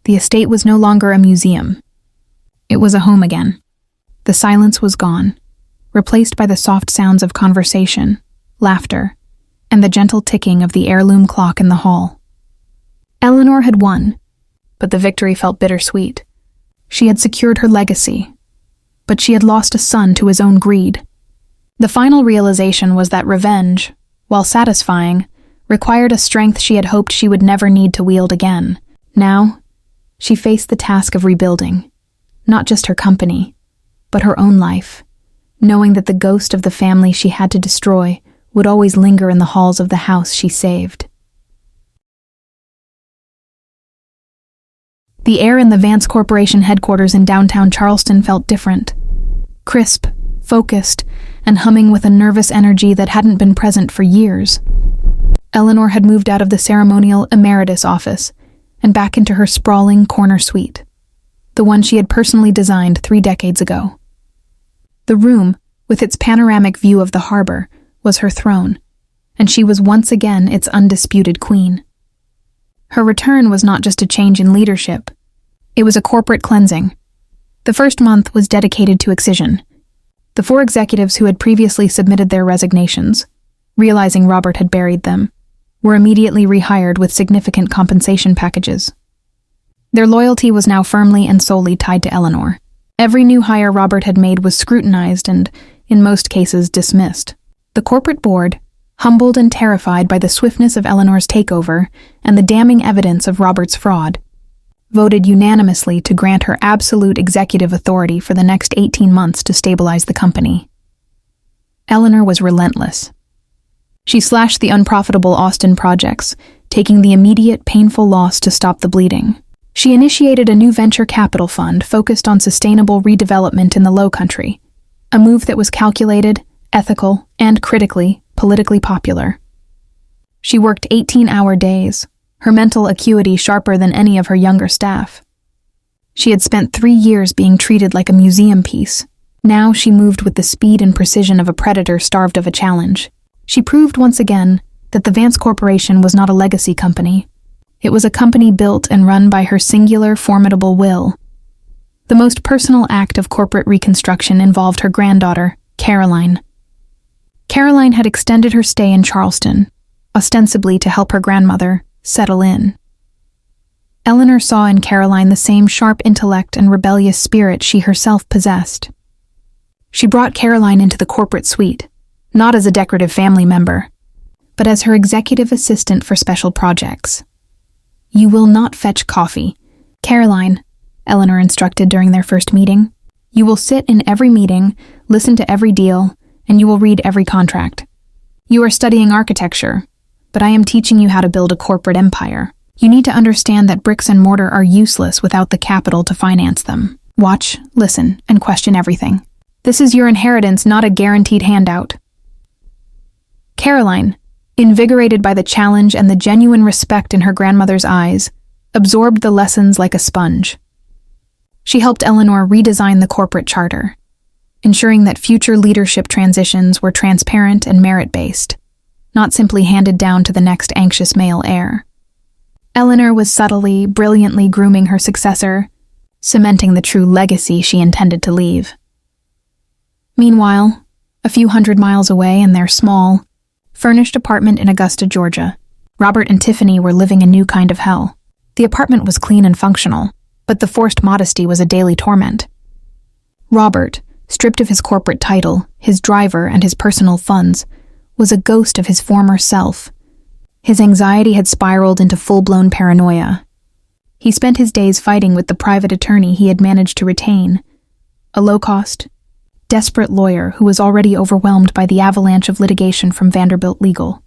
The estate was no longer a museum. It was a home again. The silence was gone, replaced by the soft sounds of conversation, laughter, and the gentle ticking of the heirloom clock in the hall. Eleanor had won, but the victory felt bittersweet. She had secured her legacy, but she had lost a son to his own greed. The final realization was that revenge, while satisfying, required a strength she had hoped she would never need to wield again. Now, she faced the task of rebuilding, not just her company, but her own life, knowing that the ghost of the family she had to destroy would always linger in the halls of the house she saved. The air in the Vance Corporation headquarters in downtown Charleston felt different. Crisp, focused, and humming with a nervous energy that hadn't been present for years. Eleanor had moved out of the ceremonial emeritus office and back into her sprawling corner suite, the one she had personally designed 3 decades ago. The room, with its panoramic view of the harbor, was her throne, and she was once again its undisputed queen. Her return was not just a change in leadership. It was a corporate cleansing. The first month was dedicated to excision. The 4 executives who had previously submitted their resignations, realizing Robert had buried them, were immediately rehired with significant compensation packages. Their loyalty was now firmly and solely tied to Eleanor. Every new hire Robert had made was scrutinized and, in most cases, dismissed. The corporate board, humbled and terrified by the swiftness of Eleanor's takeover and the damning evidence of Robert's fraud, voted unanimously to grant her absolute executive authority for the next 18 months to stabilize the company. Eleanor was relentless. She slashed the unprofitable Austin projects, taking the immediate, painful loss to stop the bleeding. She initiated a new venture capital fund focused on sustainable redevelopment in the Lowcountry, a move that was calculated, ethical, and critically, politically popular. She worked 18-hour days, her mental acuity sharper than any of her younger staff. She had spent 3 years being treated like a museum piece. Now she moved with the speed and precision of a predator starved of a challenge. She proved once again that the Vance Corporation was not a legacy company. It was a company built and run by her singular, formidable will. The most personal act of corporate reconstruction involved her granddaughter, Caroline. Caroline had extended her stay in Charleston, ostensibly to help her grandmother settle in. Eleanor saw in Caroline the same sharp intellect and rebellious spirit she herself possessed. She brought Caroline into the corporate suite, not as a decorative family member, but as her executive assistant for special projects. "You will not fetch coffee, Caroline," Eleanor instructed during their first meeting. "You will sit in every meeting, listen to every deal, and you will read every contract. You are studying architecture, but I am teaching you how to build a corporate empire. You need to understand that bricks and mortar are useless without the capital to finance them. Watch, listen, and question everything. This is your inheritance, not a guaranteed handout." Caroline, invigorated by the challenge and the genuine respect in her grandmother's eyes, absorbed the lessons like a sponge. She helped Eleanor redesign the corporate charter, ensuring that future leadership transitions were transparent and merit-based, not simply handed down to the next anxious male heir. Eleanor was subtly, brilliantly grooming her successor, cementing the true legacy she intended to leave. Meanwhile, a few hundred miles away in their small, furnished apartment in Augusta, Georgia, Robert and Tiffany were living a new kind of hell. The apartment was clean and functional, but the forced modesty was a daily torment. Robert, stripped of his corporate title, his driver, and his personal funds, was a ghost of his former self. His anxiety had spiraled into full-blown paranoia. He spent his days fighting with the private attorney he had managed to retain, a low-cost, desperate lawyer who was already overwhelmed by the avalanche of litigation from Vanderbilt Legal.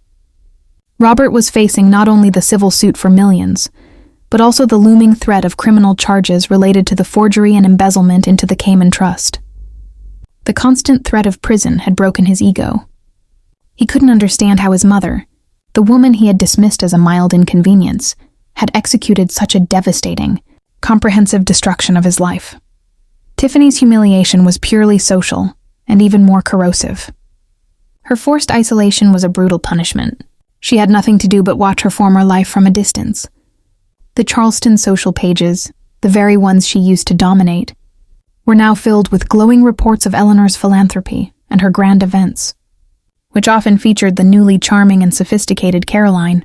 Robert was facing not only the civil suit for millions, but also the looming threat of criminal charges related to the forgery and embezzlement into the Cayman Trust. The constant threat of prison had broken his ego. He couldn't understand how his mother, the woman he had dismissed as a mild inconvenience, had executed such a devastating, comprehensive destruction of his life. Tiffany's humiliation was purely social, and even more corrosive. Her forced isolation was a brutal punishment. She had nothing to do but watch her former life from a distance. The Charleston social pages, the very ones she used to dominate, were now filled with glowing reports of Eleanor's philanthropy and her grand events, which often featured the newly charming and sophisticated Caroline.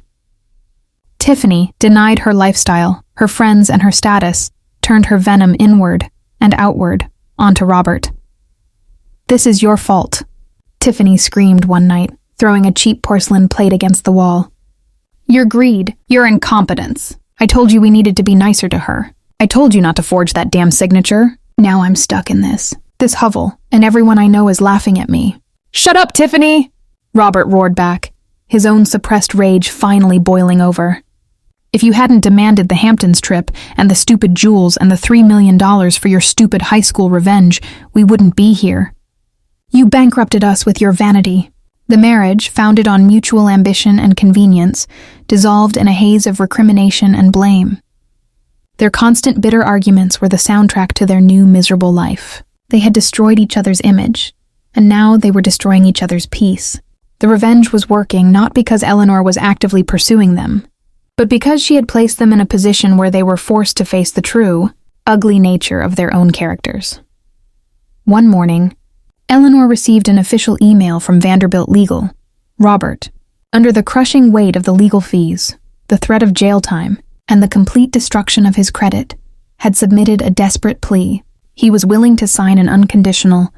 Tiffany denied her lifestyle, her friends, and her status, turned her venom inward and outward onto Robert. "This is your fault," Tiffany screamed one night, throwing a cheap porcelain plate against the wall. "Your greed, your incompetence. I told you we needed to be nicer to her. I told you not to forge that damn signature. Now I'm stuck in this hovel, and everyone I know is laughing at me." "Shut up, Tiffany!" Robert roared back, his own suppressed rage finally boiling over. "If you hadn't demanded the Hamptons trip and the stupid jewels and the $3 million for your stupid high school revenge, we wouldn't be here. You bankrupted us with your vanity." The marriage, founded on mutual ambition and convenience, dissolved in a haze of recrimination and blame. Their constant bitter arguments were the soundtrack to their new miserable life. They had destroyed each other's image, and now they were destroying each other's peace. The revenge was working not because Eleanor was actively pursuing them, but because she had placed them in a position where they were forced to face the true, ugly nature of their own characters. One morning, Eleanor received an official email from Vanderbilt Legal. Robert, under the crushing weight of the legal fees, the threat of jail time, and the complete destruction of his credit, had submitted a desperate plea. He was willing to sign an unconditional,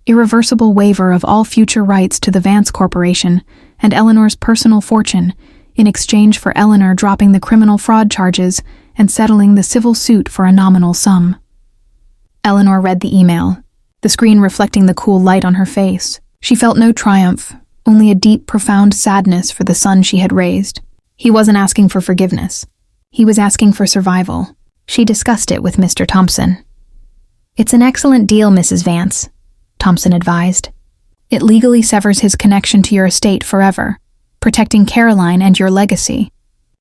irreversible waiver of all future rights to the Vance Corporation and Eleanor's personal fortune in exchange for Eleanor dropping the criminal fraud charges and settling the civil suit for a nominal sum. Eleanor read the email, the screen reflecting the cool light on her face. She felt no triumph, only a deep, profound sadness for the son she had raised. He wasn't asking for forgiveness. He was asking for survival. She discussed it with Mr. Thompson. "It's an excellent deal, Mrs. Vance," Thompson advised. "It legally severs his connection to your estate forever, protecting Caroline and your legacy.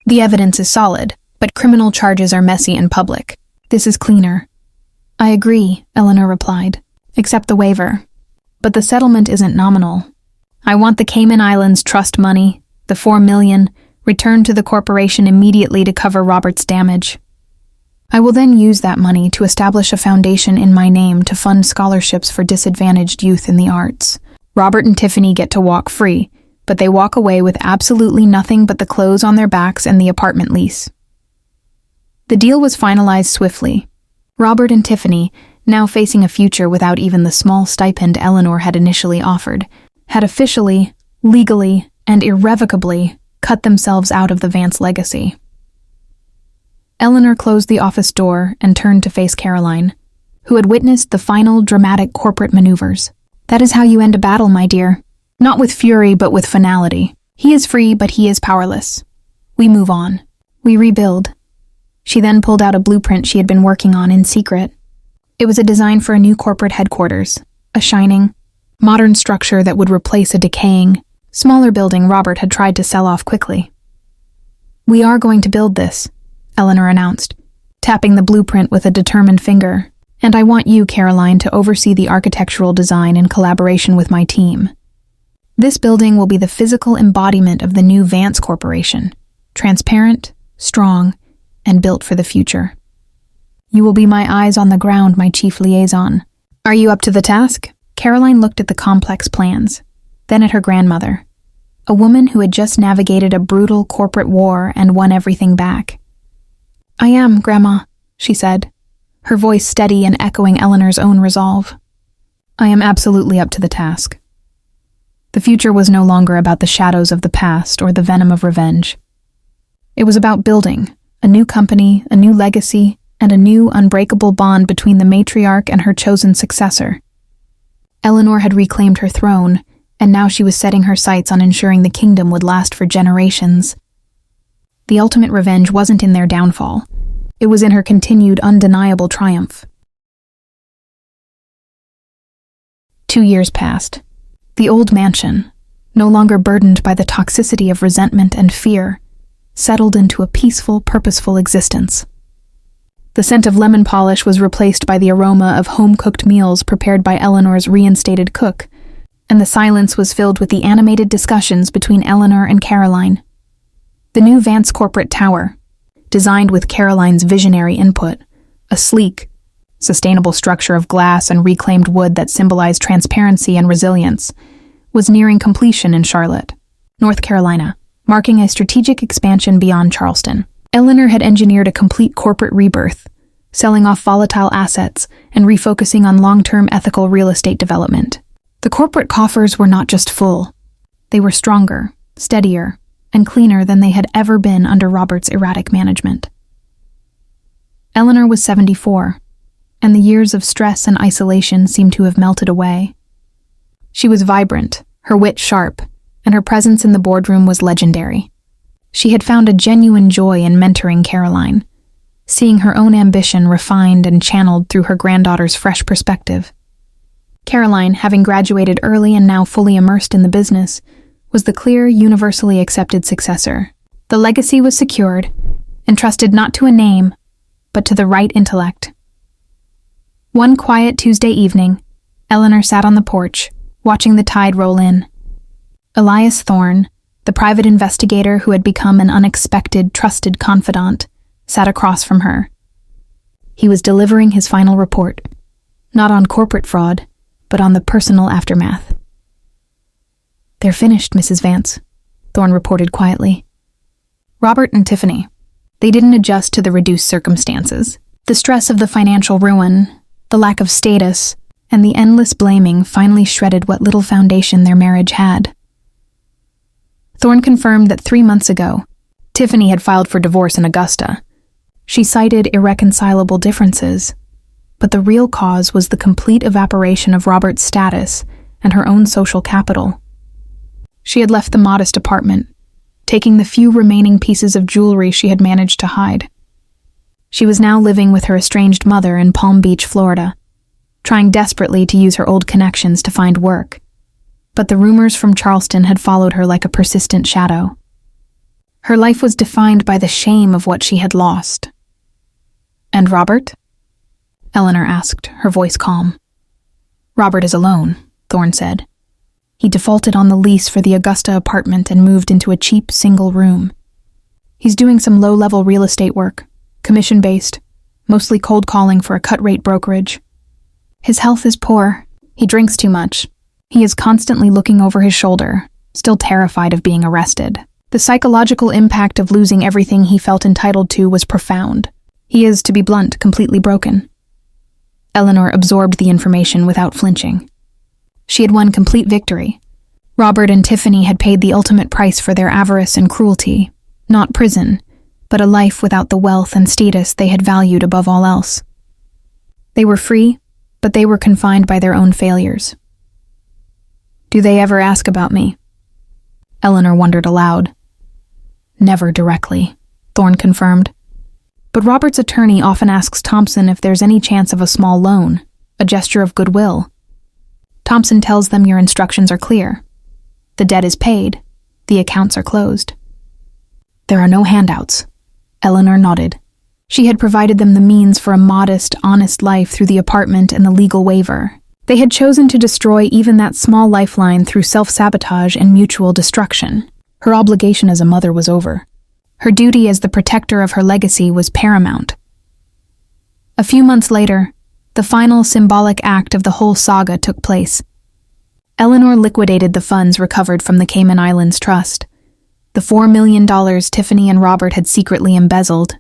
The evidence is solid, but criminal charges are messy and public. This is cleaner." "I agree," Eleanor replied. "Accept the waiver. But the settlement isn't nominal. I want the Cayman Islands trust money, the $4 million, returned to the corporation immediately to cover Robert's damage. I will then use that money to establish a foundation in my name to fund scholarships for disadvantaged youth in the arts. Robert and Tiffany get to walk free, but they walk away with absolutely nothing but the clothes on their backs and the apartment lease." The deal was finalized swiftly. Robert and Tiffany, now facing a future without even the small stipend Eleanor had initially offered, had officially, legally, and irrevocably cut themselves out of the Vance legacy. Eleanor closed the office door and turned to face Caroline, who had witnessed the final dramatic corporate maneuvers. "That is how you end a battle, my dear. Not with fury, but with finality. He is free, but he is powerless. We move on. We rebuild." She then pulled out a blueprint she had been working on in secret. It was a design for a new corporate headquarters, a shining, modern structure that would replace a decaying, smaller building Robert had tried to sell off quickly. "We are going to build this," Eleanor announced, tapping the blueprint with a determined finger. "And I want you, Caroline, to oversee the architectural design in collaboration with my team. This building will be the physical embodiment of the new Vance Corporation, transparent, strong, and built for the future. You will be my eyes on the ground, my chief liaison. Are you up to the task?" Caroline looked at the complex plans, then at her grandmother, a woman who had just navigated a brutal corporate war and won everything back. "I am, Grandma," she said, her voice steady and echoing Eleanor's own resolve. "I am absolutely up to the task." The future was no longer about the shadows of the past or the venom of revenge. It was about building a new company, a new legacy, and a new unbreakable bond between the matriarch and her chosen successor. Eleanor had reclaimed her throne, and now she was setting her sights on ensuring the kingdom would last for generations. The ultimate revenge wasn't in their downfall. It was in her continued, undeniable triumph. 2 years passed. The old mansion, no longer burdened by the toxicity of resentment and fear, settled into a peaceful, purposeful existence. The scent of lemon polish was replaced by the aroma of home-cooked meals prepared by Eleanor's reinstated cook, and the silence was filled with the animated discussions between Eleanor and Caroline. The new Vance corporate tower, designed with Caroline's visionary input, a sleek, sustainable structure of glass and reclaimed wood that symbolized transparency and resilience, was nearing completion in Charlotte, North Carolina, marking a strategic expansion beyond Charleston. Eleanor had engineered a complete corporate rebirth, selling off volatile assets and refocusing on long-term ethical real estate development. The corporate coffers were not just full. They were stronger, steadier, and cleaner than they had ever been under Robert's erratic management. Eleanor was 74, and the years of stress and isolation seemed to have melted away. She was vibrant, her wit sharp, and her presence in the boardroom was legendary. She had found a genuine joy in mentoring Caroline, seeing her own ambition refined and channeled through her granddaughter's fresh perspective. Caroline, having graduated early and now fully immersed in the business, was the clear, universally accepted successor. The legacy was secured, entrusted not to a name, but to the right intellect. One quiet Tuesday evening, Eleanor sat on the porch, watching the tide roll in. Elias Thorne, the private investigator who had become an unexpected, trusted confidant, sat across from her. He was delivering his final report, not on corporate fraud, but on the personal aftermath. "They're finished, Mrs. Vance," Thorne reported quietly. "Robert and Tiffany. They didn't adjust to the reduced circumstances. The stress of the financial ruin, the lack of status, and the endless blaming finally shredded what little foundation their marriage had." Thorne confirmed that 3 months ago, Tiffany had filed for divorce in Augusta. She cited irreconcilable differences, but the real cause was the complete evaporation of Robert's status and her own social capital. She had left the modest apartment, taking the few remaining pieces of jewelry she had managed to hide. She was now living with her estranged mother in Palm Beach, Florida, trying desperately to use her old connections to find work. But the rumors from Charleston had followed her like a persistent shadow. Her life was defined by the shame of what she had lost. "And Robert?" Eleanor asked, her voice calm. "Robert is alone," Thorne said. "He defaulted on the lease for the Augusta apartment and moved into a cheap single room. He's doing some low-level real estate work, commission-based, mostly cold calling for a cut-rate brokerage. His health is poor. He drinks too much. He is constantly looking over his shoulder, still terrified of being arrested. The psychological impact of losing everything he felt entitled to was profound. He is, to be blunt, completely broken." Eleanor absorbed the information without flinching. She had won complete victory. Robert and Tiffany had paid the ultimate price for their avarice and cruelty, not prison, but a life without the wealth and status they had valued above all else. They were free, but they were confined by their own failures. "Do they ever ask about me?" Eleanor wondered aloud. "Never directly," Thorne confirmed. "But Robert's attorney often asks Thompson if there's any chance of a small loan, a gesture of goodwill. Thompson tells them your instructions are clear. The debt is paid. The accounts are closed." "There are no handouts." Eleanor nodded. She had provided them the means for a modest, honest life through the apartment and the legal waiver. They had chosen to destroy even that small lifeline through self-sabotage and mutual destruction. Her obligation as a mother was over. Her duty as the protector of her legacy was paramount. A few months later, the final symbolic act of the whole saga took place. Eleanor liquidated the funds recovered from the Cayman Islands Trust, the $4 million Tiffany and Robert had secretly embezzled.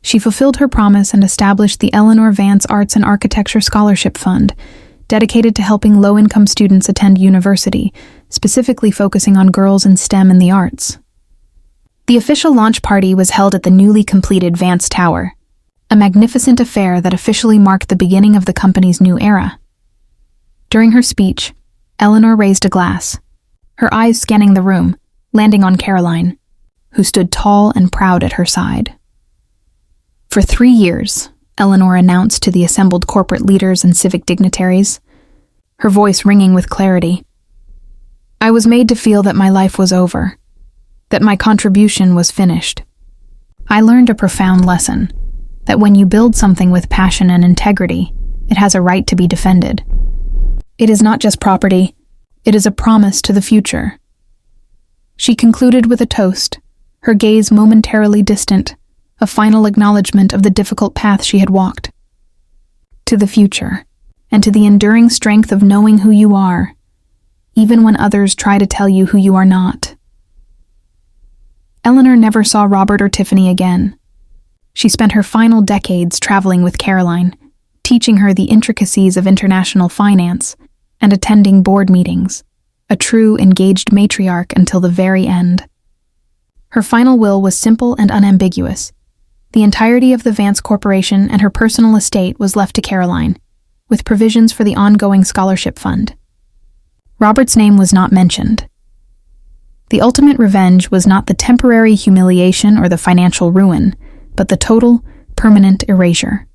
She fulfilled her promise and established the Eleanor Vance Arts and Architecture Scholarship Fund, dedicated to helping low-income students attend university, specifically focusing on girls in STEM and the arts. The official launch party was held at the newly completed Vance Tower, a magnificent affair that officially marked the beginning of the company's new era. During her speech, Eleanor raised a glass, her eyes scanning the room, landing on Caroline, who stood tall and proud at her side. "For 3 years," Eleanor announced to the assembled corporate leaders and civic dignitaries, her voice ringing with clarity, "I was made to feel that my life was over, that my contribution was finished. I learned a profound lesson, that when you build something with passion and integrity, it has a right to be defended. It is not just property, it is a promise to the future." She concluded with a toast, her gaze momentarily distant, a final acknowledgement of the difficult path she had walked. "To the future, and to the enduring strength of knowing who you are, even when others try to tell you who you are not." Eleanor never saw Robert or Tiffany again. She spent her final decades traveling with Caroline, teaching her the intricacies of international finance and attending board meetings, a true engaged matriarch until the very end. Her final will was simple and unambiguous. The entirety of the Vance Corporation and her personal estate was left to Caroline, with provisions for the ongoing scholarship fund. Robert's name was not mentioned. The ultimate revenge was not the temporary humiliation or the financial ruin, but the total, permanent erasure.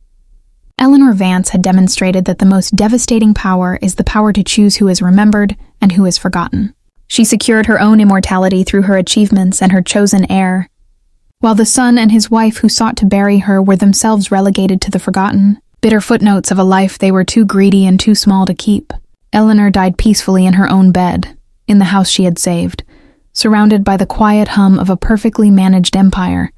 Eleanor Vance had demonstrated that the most devastating power is the power to choose who is remembered and who is forgotten. She secured her own immortality through her achievements and her chosen heir, while the son and his wife who sought to bury her were themselves relegated to the forgotten, bitter footnotes of a life they were too greedy and too small to keep. Eleanor died peacefully in her own bed, in the house she had saved, surrounded by the quiet hum of a perfectly managed empire,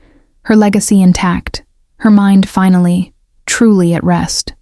her legacy intact, her mind finally, truly at rest.